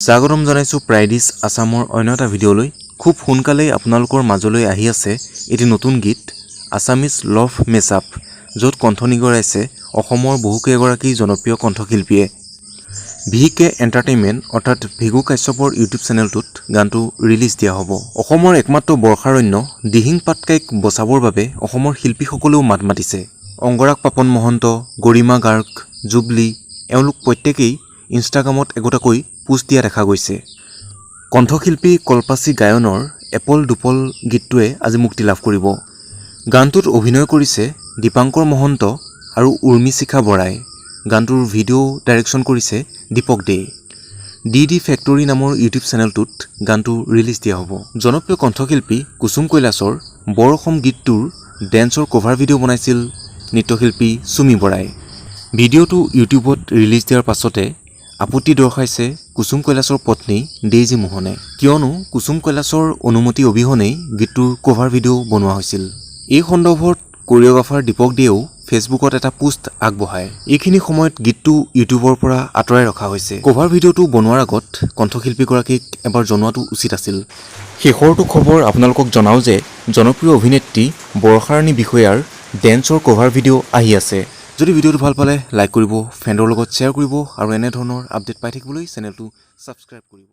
স্বাগতম জনাইছো প্ৰাইডিছ আসামৰ অন্য এটা ভিডিঅ'লৈ খুব সোনকালেই আপোনালোকৰ মাজলৈ আহি আছে এটি নতুন গীত আসামিজ লভ মেছআপ য'ত কণ্ঠ নিগৰাইছে অসমৰ বহুকেইগৰাকী জনপ্ৰিয় কণ্ঠশিল্পীয়ে ভিকে এণ্টাৰটেইনমেণ্ট অৰ্থাৎ ভিগু কাশ্যপৰ ইউটিউব চেনেলটোত গানটো ৰিলিজ দিয়া হ'ব অসমৰ একমাত্ৰ বৰ্ষাৰণ্য দিহিং পাটকাইক বচাবৰ বাবে অসমৰ শিল্পীসকলেও মাত মাতিছে অংগৰাগ পাপন মহন্ত গৰিমা গাৰ্গ জুবলি এওঁলোক প্ৰত্যেকেই ইনষ্টাগ্ৰামত একোটাকৈ পোষ্ট দিয়া দেখা গৈছে কণ্ঠশিল্পী কল্পাচী গায়নৰ এপল দুপল গীতটোৱে আজি মুক্তি লাভ কৰিব গানটোত অভিনয় কৰিছে দীপাংকৰ মহন্ত আৰু উৰ্মিশিখা বৰাই গানটোৰ ভিডিঅ' ডাইৰেকশ্যন কৰিছে দীপক দে ডি ফেক্টৰী নামৰ ইউটিউব চেনেলটোত গানটো ৰিলিজ দিয়া হ'ব জনপ্ৰিয় কণ্ঠশিল্পী কুসুম কৈলাশৰ বৰ অসম গীতটোৰ ডেন্সৰ কভাৰ ভিডিঅ' বনাইছিল নৃত্যশিল্পী সুমি বৰাই ভিডিঅ'টো ইউটিউবত ৰিলিজ দিয়াৰ পাছতে আপত্তি দৰ্শাইছে কুসুম কৈলাশৰ পত্নী ডেইজি মোহনে কিয়নো কুসুম কৈলাশৰ অনুমতি অবিহনেই গীতটোৰ কভাৰ ভিডিঅ' বনোৱা হৈছিল এই সন্দৰ্ভত কোৰিঅগ্ৰাফাৰ দীপক দেও ফেচবুকত এটা পোষ্ট আগবঢ়ায় এইখিনি সময়ত গীতটো ইউটিউবৰ পৰা আঁতৰাই ৰখা হৈছে কভাৰ ভিডিঅ'টো বনোৱাৰ আগত কণ্ঠশিল্পীগৰাকীক এবাৰ জনোৱাটো উচিত আছিল শেষৰটো খবৰ আপোনালোকক জনাও যে জনপ্ৰিয় অভিনেত্ৰী বৰ্ষাৰাণী বিষয়াৰ ডেন্সৰ কভাৰ ভিডিঅ' আহি আছে যদি ভিডিঅ'টো ভাল পালে লাইক কৰিব ফ্ৰেণ্ডৰ লগত শ্বেয়াৰ কৰিব আৰু এনে ধৰণৰ আপডেট পাই থাকিবলৈ চেনেলটো ছাবস্ক্ৰাইব কৰিব